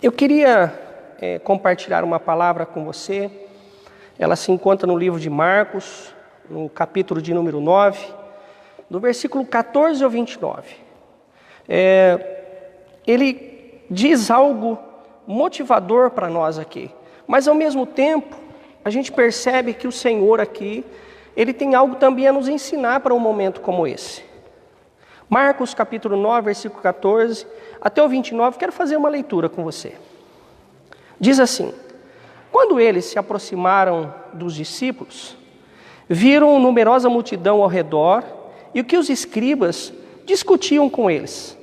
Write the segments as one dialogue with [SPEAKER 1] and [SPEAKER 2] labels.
[SPEAKER 1] Eu queria compartilhar uma palavra com você. Ela se encontra no livro de Marcos, no capítulo de número 9, do versículo 14 ao 29. Ele diz algo motivador para nós aqui, mas ao mesmo tempo a gente percebe que o Senhor aqui, Ele tem algo também a nos ensinar para um momento como esse. Marcos capítulo 9, versículo 14 até o 29, quero fazer uma leitura com você. Diz assim: quando eles se aproximaram dos discípulos, viram numerosa multidão ao redor e o que os escribas discutiam com eles.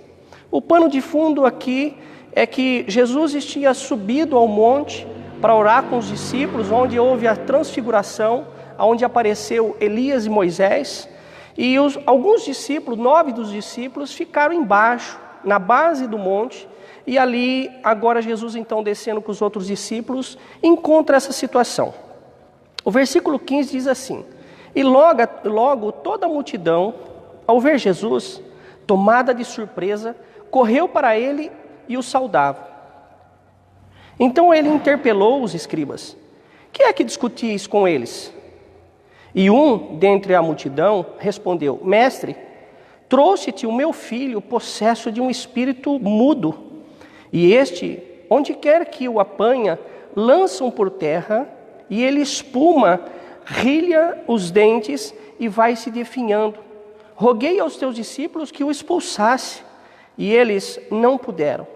[SPEAKER 1] O pano de fundo aqui é que Jesus tinha subido ao monte para orar com os discípulos, onde houve a transfiguração, onde apareceu Elias e Moisés, e alguns discípulos, 9 dos discípulos, ficaram embaixo, na base do monte, e ali, agora Jesus então descendo com os outros discípulos, encontra essa situação. O versículo 15 diz assim: e logo toda a multidão, ao ver Jesus, tomada de surpresa, correu para ele e o saudava. Então ele interpelou os escribas: que é que discutis com eles? E um dentre a multidão respondeu: mestre, trouxe-te o meu filho possesso de um espírito mudo, e este, onde quer que o apanha, lançam por terra, e ele espuma, rilha os dentes e vai se definhando. Roguei aos teus discípulos que o expulsasse, e eles não puderam.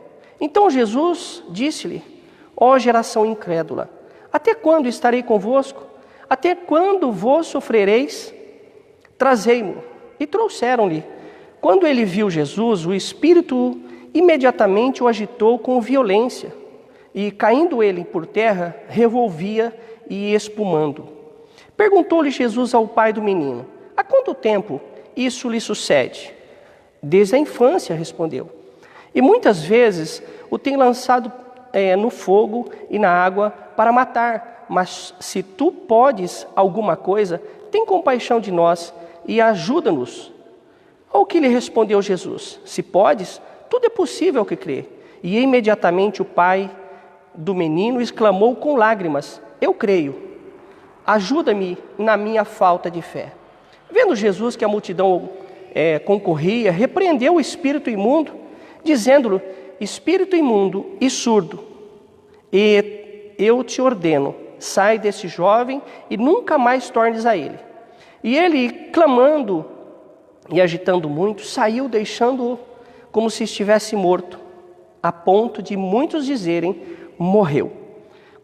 [SPEAKER 1] Então Jesus disse-lhe: ó geração incrédula, até quando estarei convosco? Até quando vos sofrereis? Trazei-mo. E trouxeram-lhe. Quando ele viu Jesus, o espírito imediatamente o agitou com violência, e caindo ele por terra, revolvia e espumando. Perguntou-lhe Jesus ao pai do menino: há quanto tempo isso lhe sucede? Desde a infância, respondeu. E muitas vezes o tem lançado no fogo e na água para matar. Mas se tu podes alguma coisa, tem compaixão de nós e ajuda-nos. Ao que lhe respondeu Jesus: se podes, tudo é possível que crê. E imediatamente o pai do menino exclamou com lágrimas: eu creio, ajuda-me na minha falta de fé. Vendo Jesus que a multidão concorria, repreendeu o espírito imundo, dizendo-lhe: espírito imundo e surdo, e eu te ordeno, sai desse jovem e nunca mais tornes a ele. E ele, clamando e agitando muito, saiu, deixando-o como se estivesse morto, a ponto de muitos dizerem: morreu.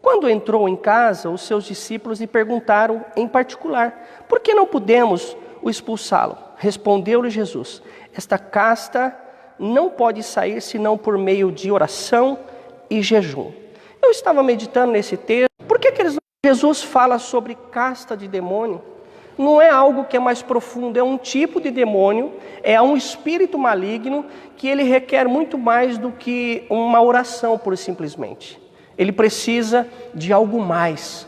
[SPEAKER 1] Quando entrou em casa, os seus discípulos lhe perguntaram em particular: por que não pudemos o expulsá-lo? Respondeu-lhe Jesus: esta casta não pode sair senão por meio de oração e jejum. Eu estava meditando nesse texto. Por que Jesus fala sobre casta de demônio? Não é algo que é mais profundo, é um tipo de demônio, é um espírito maligno que ele requer muito mais do que uma oração, pura e simplesmente. Ele precisa de algo mais.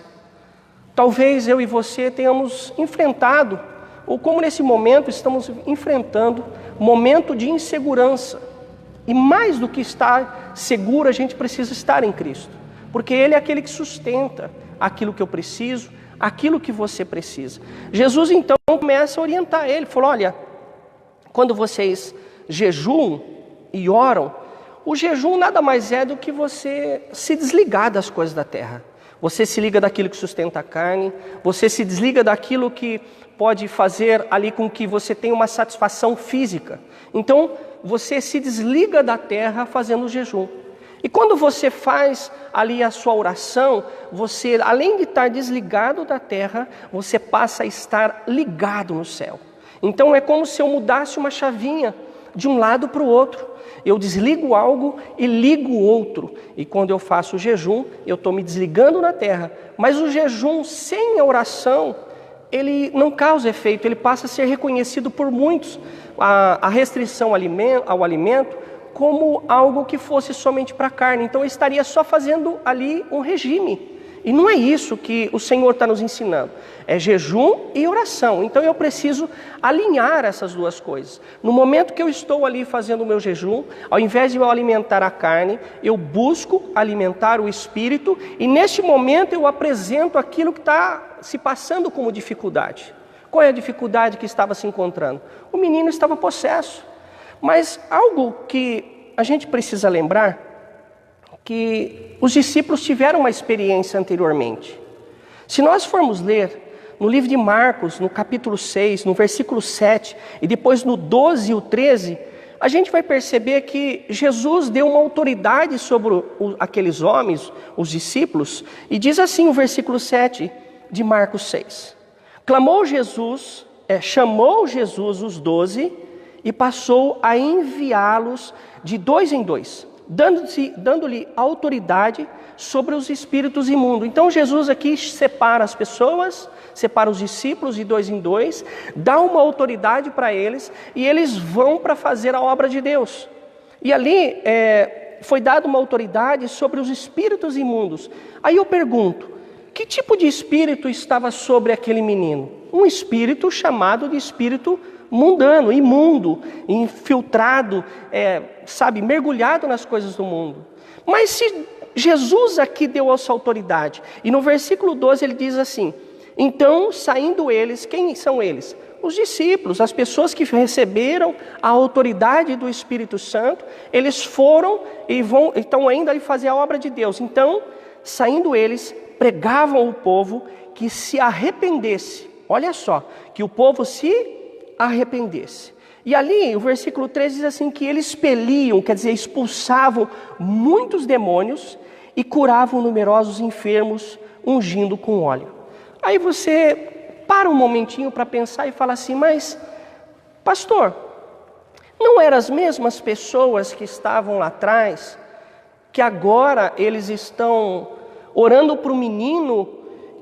[SPEAKER 1] Talvez eu e você tenhamos enfrentado, ou como nesse momento estamos enfrentando, momento de insegurança. E mais do que estar seguro, a gente precisa estar em Cristo. Porque Ele é aquele que sustenta aquilo que eu preciso, aquilo que você precisa. Jesus então começa a orientar ele, falou: olha, quando vocês jejuam e oram, o jejum nada mais é do que você se desligar das coisas da terra. Você se liga daquilo que sustenta a carne, você se desliga daquilo que pode fazer ali com que você tenha uma satisfação física. Então, você se desliga da terra fazendo o jejum. E quando você faz ali a sua oração, você, além de estar desligado da terra, você passa a estar ligado no céu. Então é como se eu mudasse uma chavinha de um lado para o outro. Eu desligo algo e ligo outro. E quando eu faço o jejum, eu estou me desligando na terra. Mas o jejum sem a oração, ele não causa efeito, ele passa a ser reconhecido por muitos. A restrição ao alimento como algo que fosse somente para a carne. Então eu estaria só fazendo ali um regime. E não é isso que o Senhor está nos ensinando. É jejum e oração. Então eu preciso alinhar essas duas coisas. No momento que eu estou ali fazendo o meu jejum, ao invés de eu alimentar a carne, eu busco alimentar o espírito. E neste momento eu apresento aquilo que está se passando como dificuldade. Qual é a dificuldade que estava se encontrando? O menino estava possesso. Mas algo que a gente precisa lembrar, que os discípulos tiveram uma experiência anteriormente. Se nós formos ler no livro de Marcos, no capítulo 6, no versículo 7, e depois no 12 e o 13, a gente vai perceber que Jesus deu uma autoridade sobre aqueles homens, os discípulos, e diz assim o versículo 7 de Marcos 6. Chamou Jesus os 12 e passou a enviá-los de 2 em 2. Dando-lhe autoridade sobre os espíritos imundos. Então Jesus aqui separa as pessoas, separa os discípulos de 2 em 2, dá uma autoridade para eles e eles vão para fazer a obra de Deus. E ali foi dada uma autoridade sobre os espíritos imundos. Aí eu pergunto, que tipo de espírito estava sobre aquele menino? Um espírito chamado de espírito mundano, imundo, infiltrado, mergulhado nas coisas do mundo. Mas se Jesus aqui deu essa autoridade, e no versículo 12 ele diz assim, então saindo eles, quem são eles? Os discípulos, as pessoas que receberam a autoridade do Espírito Santo, eles foram e estão ainda ali fazer a obra de Deus. Então, saindo eles, pregavam ao povo que se arrependesse. Olha só, que o povo se arrependesse. E ali, o versículo 13 diz assim, que eles expeliam, quer dizer, expulsavam muitos demônios e curavam numerosos enfermos, ungindo com óleo. Aí você para um momentinho para pensar e fala assim, mas, pastor, não eram as mesmas pessoas que estavam lá atrás, que agora eles estão orando para o menino,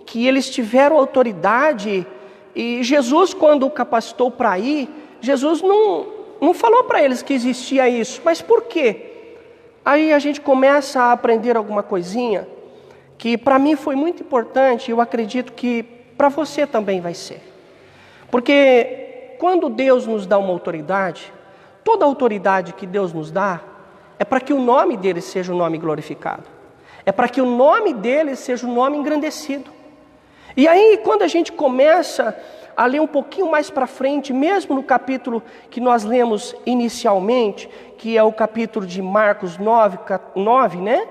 [SPEAKER 1] que eles tiveram autoridade. E Jesus, quando o capacitou para ir, Jesus não falou para eles que existia isso. Mas por quê? Aí a gente começa a aprender alguma coisinha que para mim foi muito importante, e eu acredito que para você também vai ser. Porque quando Deus nos dá uma autoridade, toda autoridade que Deus nos dá, é para que o nome dele seja o nome glorificado. É para que o nome dele seja o nome engrandecido. E aí, quando a gente começa a ler um pouquinho mais para frente, mesmo no capítulo que nós lemos inicialmente, que é o capítulo de Marcos 9, né?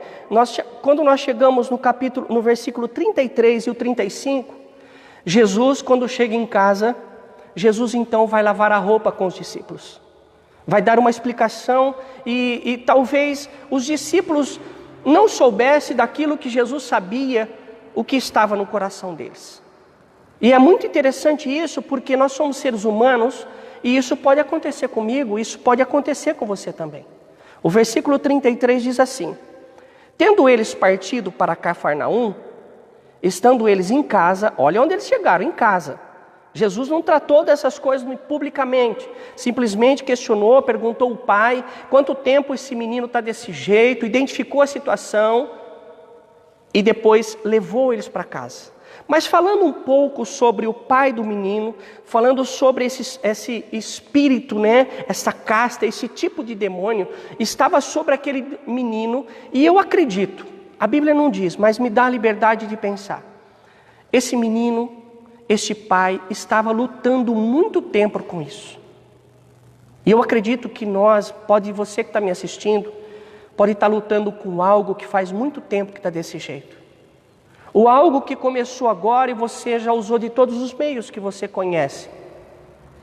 [SPEAKER 1] Quando nós chegamos no versículo 33 e o 35, Jesus, quando chega em casa, Jesus então vai lavar a roupa com os discípulos. Vai dar uma explicação e talvez os discípulos não soubessem daquilo que Jesus sabia, o que estava no coração deles. E é muito interessante isso, porque nós somos seres humanos, e isso pode acontecer comigo, isso pode acontecer com você também. O versículo 33 diz assim, tendo eles partido para Cafarnaum, estando eles em casa, olha onde eles chegaram, em casa. Jesus não tratou dessas coisas publicamente, simplesmente questionou, perguntou ao pai, quanto tempo esse menino está desse jeito, identificou a situação, e depois levou eles para casa. Mas falando um pouco sobre o pai do menino, falando sobre esse espírito, né? Essa casta, esse tipo de demônio, estava sobre aquele menino, e eu acredito, a Bíblia não diz, mas me dá a liberdade de pensar. Esse menino, este pai, estava lutando muito tempo com isso. E eu acredito que você que está me assistindo, pode estar lutando com algo que faz muito tempo que está desse jeito. Ou algo que começou agora e você já usou de todos os meios que você conhece.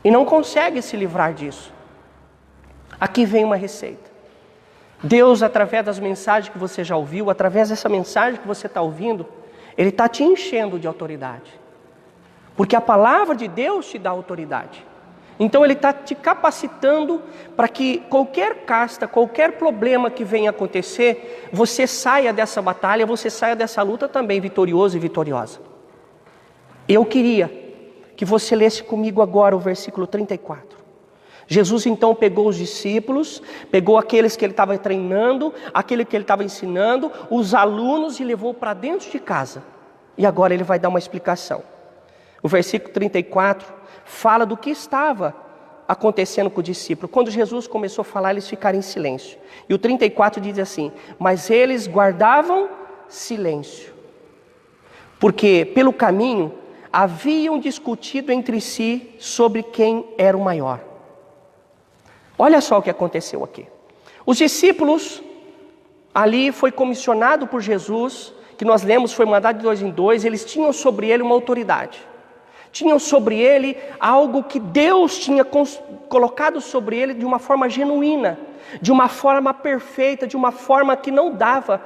[SPEAKER 1] E não consegue se livrar disso. Aqui vem uma receita. Deus, através das mensagens que você já ouviu, através dessa mensagem que você está ouvindo, Ele está te enchendo de autoridade. Porque a palavra de Deus te dá autoridade. Então Ele está te capacitando para que qualquer casta, qualquer problema que venha acontecer, você saia dessa batalha, você saia dessa luta também vitorioso e vitoriosa. Eu queria que você lesse comigo agora o versículo 34. Jesus então pegou os discípulos, pegou aqueles que Ele estava treinando, aquele que Ele estava ensinando, os alunos, e levou para dentro de casa. E agora ele vai dar uma explicação. O versículo 34 fala do que estava acontecendo com o discípulo. Quando Jesus começou a falar, eles ficaram em silêncio. E o 34 diz assim: mas eles guardavam silêncio, porque pelo caminho haviam discutido entre si sobre quem era o maior. Olha só o que aconteceu aqui. Os discípulos, ali foi comissionado por Jesus, que nós lemos, foi mandado de 2 em 2, eles tinham sobre ele uma autoridade. Tinham sobre ele algo que Deus tinha colocado sobre ele de uma forma genuína, de uma forma perfeita, de uma forma que não dava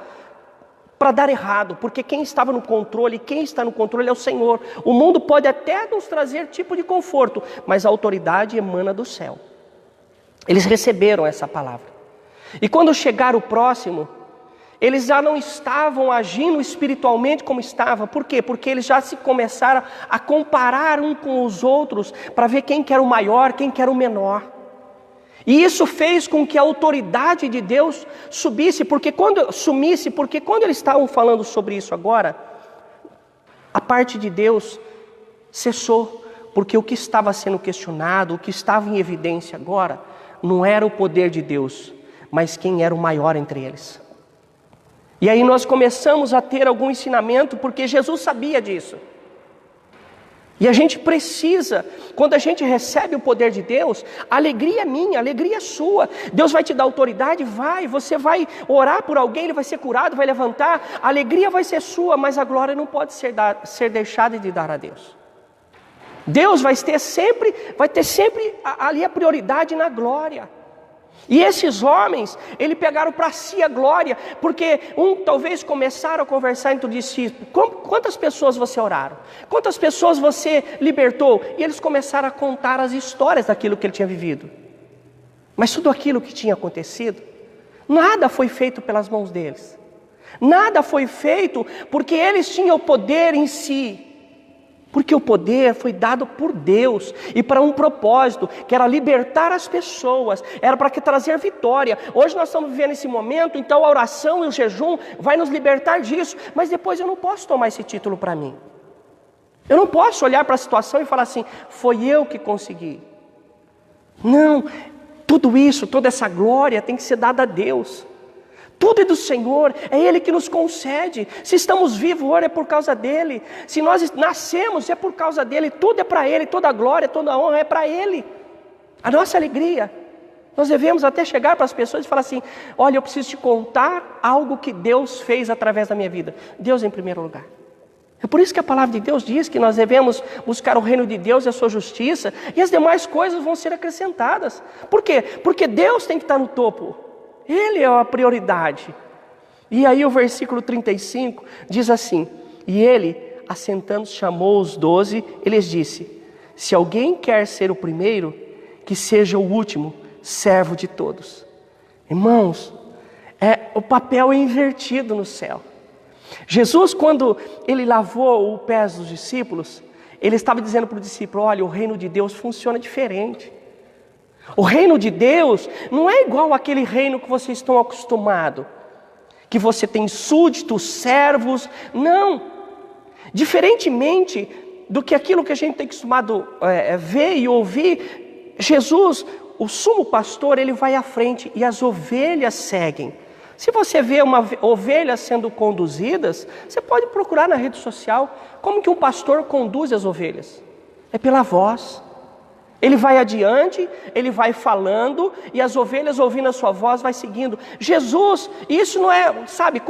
[SPEAKER 1] para dar errado, porque quem estava no controle, quem está no controle é o Senhor. O mundo pode até nos trazer tipo de conforto, mas a autoridade emana do céu. Eles receberam essa palavra. E quando chegar o próximo, eles já não estavam agindo espiritualmente como estavam. Por quê? Porque eles já se começaram a comparar um com os outros para ver quem que era o maior, quem que era o menor. E isso fez com que a autoridade de Deus sumisse, porque quando eles estavam falando sobre isso agora, a parte de Deus cessou, porque o que estava sendo questionado, o que estava em evidência agora, não era o poder de Deus, mas quem era o maior entre eles. E aí nós começamos a ter algum ensinamento, porque Jesus sabia disso. E a gente precisa, quando a gente recebe o poder de Deus, a alegria é minha, a alegria é sua. Deus vai te dar autoridade, você vai orar por alguém, ele vai ser curado, vai levantar, a alegria vai ser sua, mas a glória não pode ser deixada de dar a Deus. Deus vai ter sempre ali a prioridade na glória. E esses homens, eles pegaram para si a glória, porque talvez começaram a conversar entre os discípulos: quantas pessoas você oraram? Quantas pessoas você libertou? E eles começaram a contar as histórias daquilo que ele tinha vivido. Mas tudo aquilo que tinha acontecido, nada foi feito pelas mãos deles. Nada foi feito porque eles tinham o poder em si. Porque o poder foi dado por Deus e para um propósito, que era libertar as pessoas, era para que trazer vitória. Hoje nós estamos vivendo esse momento, então a oração e o jejum vai nos libertar disso, mas depois eu não posso tomar esse título para mim. Eu não posso olhar para a situação e falar assim: foi eu que consegui. Não, tudo isso, toda essa glória tem que ser dada a Deus. Tudo é do Senhor, é Ele que nos concede. Se estamos vivos hoje é por causa dEle. Se nós nascemos é por causa dEle. Tudo é para Ele, toda a glória, toda a honra é para Ele. A nossa alegria. Nós devemos até chegar para as pessoas e falar assim: olha, eu preciso te contar algo que Deus fez através da minha vida. Deus em primeiro lugar. É por isso que a palavra de Deus diz que nós devemos buscar o reino de Deus e a sua justiça, e as demais coisas vão ser acrescentadas. Por quê? Porque Deus tem que estar no topo. Ele é a prioridade. E aí o versículo 35 diz assim: e ele, assentando-se, chamou os 12, e lhes disse: se alguém quer ser o primeiro, que seja o último, servo de todos. Irmãos, o papel é invertido no céu. Jesus, quando ele lavou os pés dos discípulos, ele estava dizendo para o discípulo: olha, o reino de Deus funciona diferente. O reino de Deus não é igual àquele reino que vocês estão acostumados, que você tem súditos, servos. Não. Diferentemente do que aquilo que a gente tem acostumado a ver e ouvir, Jesus, o sumo pastor, ele vai à frente e as ovelhas seguem. Se você vê uma ovelha sendo conduzidas, você pode procurar na rede social como que um pastor conduz as ovelhas. É pela voz. Ele vai adiante, ele vai falando, e as ovelhas ouvindo a sua voz vai seguindo. Jesus, isso não é, sabe,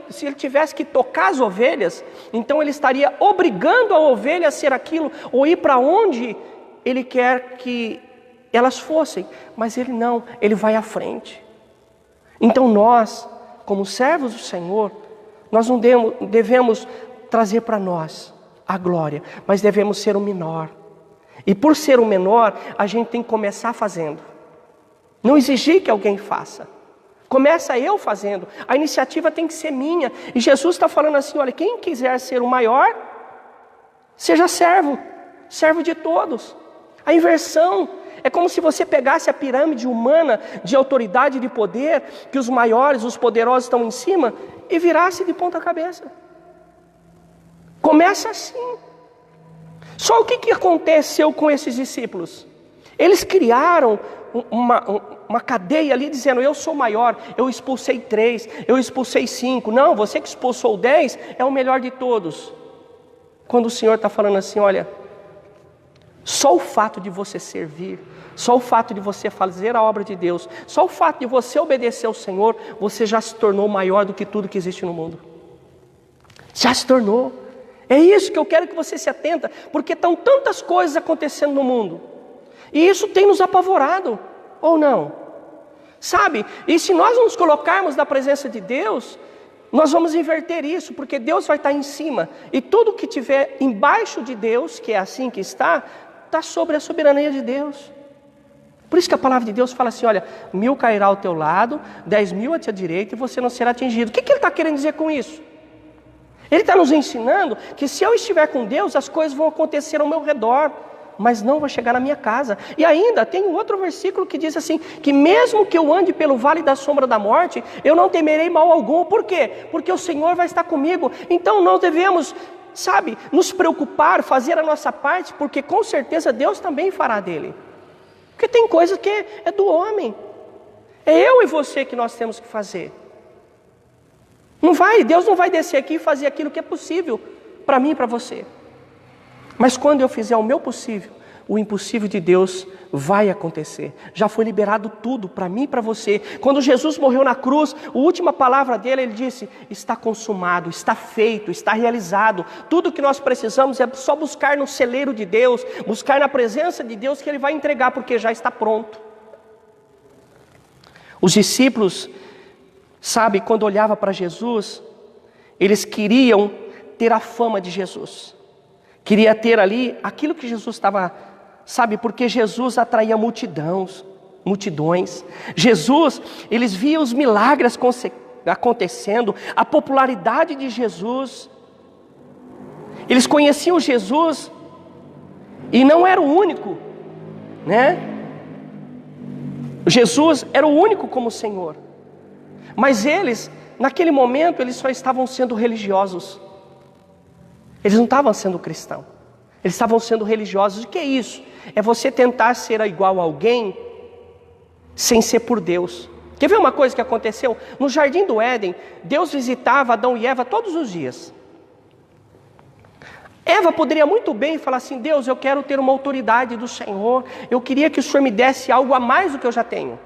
[SPEAKER 1] se ele tivesse que tocar as ovelhas, então ele estaria obrigando a ovelha a ser aquilo, ou ir para onde ele quer que elas fossem. Mas ele não, ele vai à frente. Então nós, como servos do Senhor, nós não devemos trazer para nós a glória, mas devemos ser o menor. E por ser o menor, a gente tem que começar fazendo. Não exigir que alguém faça. Começa eu fazendo. A iniciativa tem que ser minha. E Jesus está falando assim: olha, quem quiser ser o maior, seja servo. Servo de todos. A inversão é como se você pegasse a pirâmide humana de autoridade e de poder, que os maiores, os poderosos estão em cima, e virasse de ponta cabeça. Começa assim. Só o que aconteceu com esses discípulos? Eles criaram uma cadeia ali dizendo, eu sou maior, eu expulsei 3, eu expulsei 5. Não, você que expulsou 10 é o melhor de todos. Quando o Senhor está falando assim, olha, só o fato de você servir, só o fato de você fazer a obra de Deus, só o fato de você obedecer ao Senhor, você já se tornou maior do que tudo que existe no mundo. Já se tornou. É isso que eu quero que você se atenta, porque estão tantas coisas acontecendo no mundo. E isso tem nos apavorado, ou não? Sabe? E se nós nos colocarmos na presença de Deus, nós vamos inverter isso, porque Deus vai estar em cima. E tudo que tiver embaixo de Deus, que é assim que está sobre a soberania de Deus. Por isso que a palavra de Deus fala assim, olha, 1000 cairá ao teu lado, 10.000 à tua direita e você não será atingido. O que ele está querendo dizer com isso? Ele está nos ensinando que se eu estiver com Deus, as coisas vão acontecer ao meu redor, mas não vai chegar na minha casa. E ainda tem um outro versículo que diz assim, que mesmo que eu ande pelo vale da sombra da morte, eu não temerei mal algum. Por quê? Porque o Senhor vai estar comigo. Então nós devemos, sabe, nos preocupar, fazer a nossa parte, porque com certeza Deus também fará dele. Porque tem coisa que é do homem. É eu e você que nós temos que fazer. Deus não vai descer aqui e fazer aquilo que é possível para mim e para você. Mas quando eu fizer o meu possível, o impossível de Deus vai acontecer. Já foi liberado tudo para mim e para você. Quando Jesus morreu na cruz, a última palavra dele, ele disse, está consumado, está feito, está realizado. Tudo que nós precisamos é só buscar no celeiro de Deus, buscar na presença de Deus que ele vai entregar, porque já está pronto. Os discípulos, sabe, quando olhava para Jesus, eles queriam ter a fama de Jesus. Queria ter ali aquilo que Jesus estava, sabe, porque Jesus atraía multidões. Jesus, eles viam os milagres acontecendo, a popularidade de Jesus. Eles conheciam Jesus e não era o único, né? Jesus era o único como Senhor. Mas eles, naquele momento, eles só estavam sendo religiosos. Eles não estavam sendo cristãos. Eles estavam sendo religiosos. O que é isso? É você tentar ser igual a alguém sem ser por Deus. Quer ver uma coisa que aconteceu? No Jardim do Éden, Deus visitava Adão e Eva todos os dias. Eva poderia muito bem falar assim, Deus, eu quero ter uma autoridade do Senhor. Eu queria que o Senhor me desse algo a mais do que eu já tenho.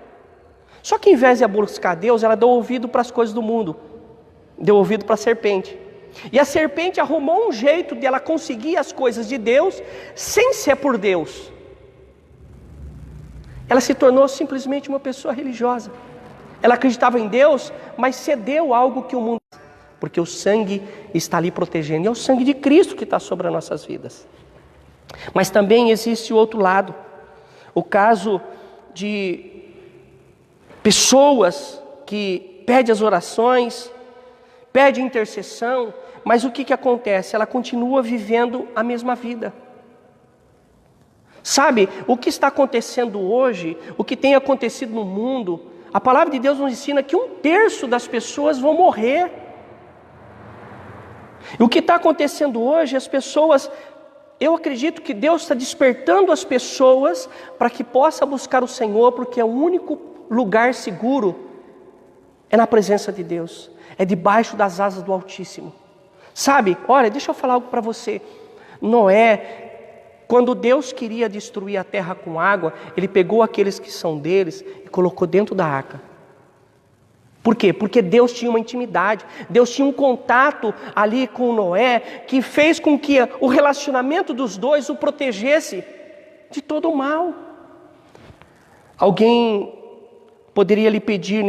[SPEAKER 1] Só que em vez de buscar Deus, ela deu ouvido para as coisas do mundo. Deu ouvido para a serpente. E a serpente arrumou um jeito de ela conseguir as coisas de Deus sem ser por Deus. Ela se tornou simplesmente uma pessoa religiosa. Ela acreditava em Deus, mas cedeu algo que o mundo... Porque o sangue está ali protegendo. E é o sangue de Cristo que está sobre as nossas vidas. Mas também existe o outro lado. O caso de pessoas que pedem as orações, pedem intercessão, mas o que acontece? Ela continua vivendo a mesma vida. Sabe, o que está acontecendo hoje, o que tem acontecido no mundo, a palavra de Deus nos ensina que 1/3 das pessoas vão morrer. E o que está acontecendo hoje, as pessoas, eu acredito que Deus está despertando as pessoas para que possa buscar o Senhor, porque é o único lugar seguro, é na presença de Deus, é debaixo das asas do Altíssimo. Sabe, olha, deixa eu falar algo para você. Noé, quando Deus queria destruir a terra com água, ele pegou aqueles que são deles e colocou dentro da arca. Por quê? Porque Deus tinha uma intimidade, Deus tinha um contato ali com Noé, que fez com que o relacionamento dos dois o protegesse de todo o mal. Alguém poderia lhe pedir,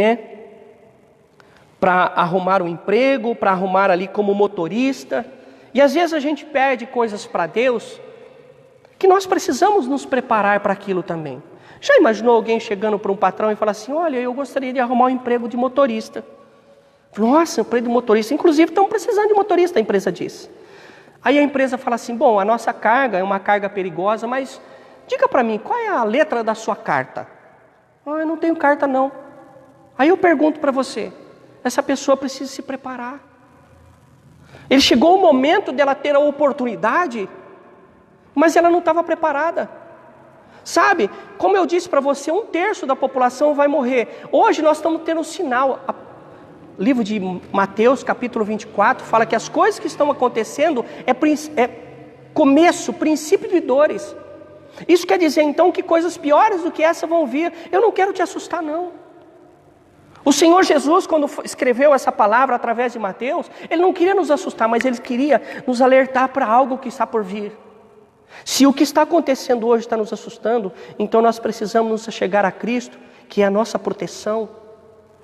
[SPEAKER 1] para arrumar um emprego, para arrumar ali como motorista. E às vezes a gente pede coisas para Deus, que nós precisamos nos preparar para aquilo também. Já imaginou alguém chegando para um patrão e falar assim, olha, eu gostaria de arrumar um emprego de motorista. Nossa, emprego de motorista. Inclusive estão precisando de motorista, a empresa diz. Aí a empresa fala assim, bom, a nossa carga é uma carga perigosa, mas diga para mim, qual é a letra da sua carta? Eu não tenho carta não. Aí eu pergunto para você, essa pessoa precisa se preparar. Ele chegou o momento dela ter a oportunidade, mas ela não estava preparada. Sabe, como eu disse para você, 1/3 da população vai morrer. Hoje nós estamos tendo um sinal. O livro de Mateus, capítulo 24, fala que as coisas que estão acontecendo é começo, princípio de dores. Isso quer dizer então que coisas piores do que essa vão vir. Eu não quero te assustar, não. O Senhor Jesus, quando escreveu essa palavra através de Mateus, Ele não queria nos assustar, mas Ele queria nos alertar para algo que está por vir. Se o que está acontecendo hoje está nos assustando, então nós precisamos nos chegar a Cristo, que é a nossa proteção,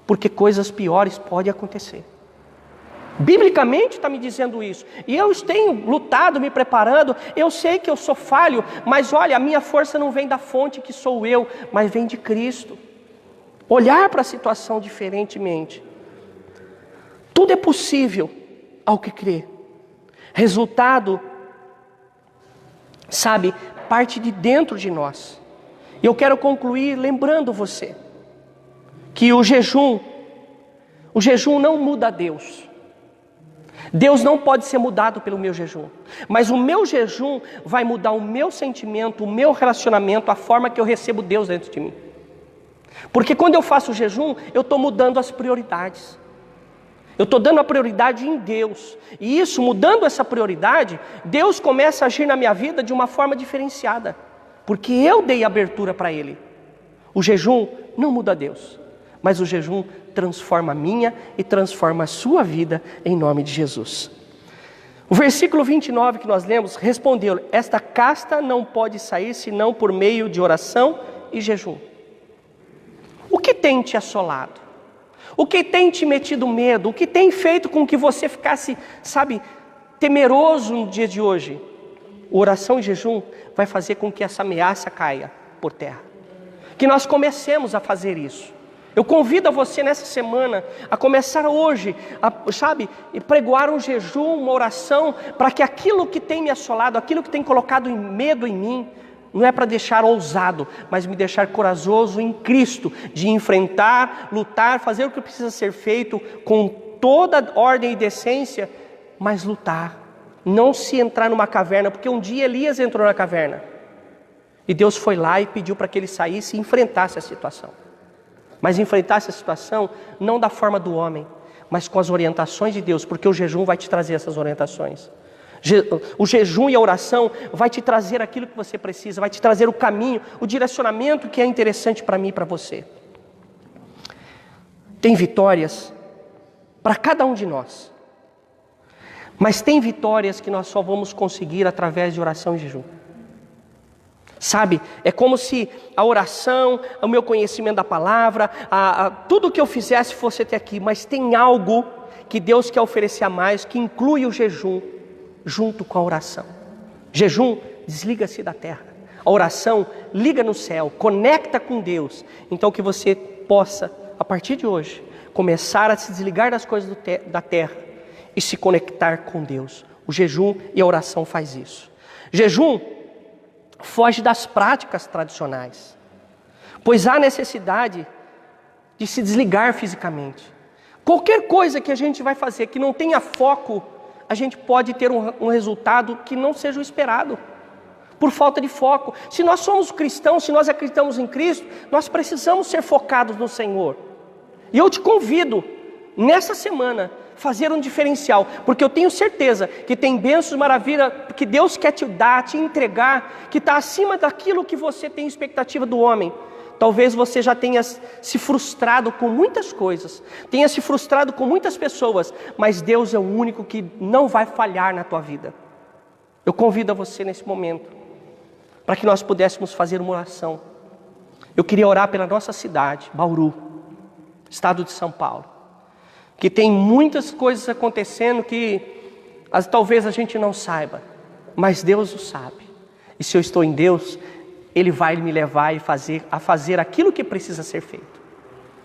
[SPEAKER 1] porque coisas piores podem acontecer. Biblicamente está me dizendo isso, e eu tenho lutado, me preparando. Eu sei que eu sou falho, mas olha, a minha força não vem da fonte que sou eu, mas vem de Cristo. Olhar para a situação diferentemente. Tudo é possível ao que crê. Resultado, sabe, parte de dentro de nós. E eu quero concluir lembrando você que o jejum não muda a Deus. Deus não pode ser mudado pelo meu jejum, mas o meu jejum vai mudar o meu sentimento, o meu relacionamento, a forma que eu recebo Deus dentro de mim. Porque quando eu faço o jejum, eu estou mudando as prioridades. Eu estou dando a prioridade em Deus. E isso, mudando essa prioridade, Deus começa a agir na minha vida de uma forma diferenciada. Porque eu dei abertura para Ele. O jejum não muda Deus, mas o jejum transforma a minha e transforma a sua vida em nome de Jesus. O versículo 29 que nós lemos respondeu: esta casta não pode sair senão por meio de oração e jejum. O que tem te assolado? O que tem te metido medo? O que tem feito com que você ficasse, sabe, temeroso no dia de hoje? Oração e jejum vai fazer com que essa ameaça caia por terra. Que nós comecemos a fazer isso. Eu convido a você nessa semana a começar hoje, pregoar um jejum, uma oração, para que aquilo que tem me assolado, aquilo que tem colocado medo em mim, não é para deixar ousado, mas me deixar corajoso em Cristo, de enfrentar, lutar, fazer o que precisa ser feito com toda ordem e decência, mas lutar, não se entrar numa caverna, porque um dia Elias entrou na caverna, e Deus foi lá e pediu para que ele saísse e enfrentasse a situação, mas enfrentasse a situação não da forma do homem, mas com as orientações de Deus, porque o jejum vai te trazer essas orientações. O jejum e a oração vai te trazer aquilo que você precisa, vai te trazer o caminho, o direcionamento que é interessante para mim e para você. Tem vitórias para cada um de nós, mas tem vitórias que nós só vamos conseguir através de oração e jejum. Sabe, é como se a oração, o meu conhecimento da palavra, tudo que eu fizesse fosse até aqui, mas tem algo que Deus quer oferecer a mais, que inclui o jejum, junto com a oração. Jejum, desliga-se da terra. A oração, liga no céu, conecta com Deus. Então que você possa, a partir de hoje, começar a se desligar das coisas da terra e se conectar com Deus. O jejum e a oração faz isso. Jejum foge das práticas tradicionais, pois há necessidade de se desligar fisicamente. Qualquer coisa que a gente vai fazer que não tenha foco, a gente pode ter um resultado que não seja o esperado, por falta de foco. Se nós somos cristãos, se nós acreditamos em Cristo, nós precisamos ser focados no Senhor. E eu te convido, nessa semana, fazer um diferencial, porque eu tenho certeza que tem bênçãos, maravilha, que Deus quer te dar, te entregar, que está acima daquilo que você tem expectativa do homem. Talvez você já tenha se frustrado com muitas coisas, tenha se frustrado com muitas pessoas, mas Deus é o único que não vai falhar na tua vida. Eu convido a você nesse momento, para que nós pudéssemos fazer uma oração. Eu queria orar pela nossa cidade, Bauru, estado de São Paulo, que tem muitas coisas acontecendo que talvez a gente não saiba, mas Deus o sabe. E se eu estou em Deus, Ele vai me levar a fazer aquilo que precisa ser feito.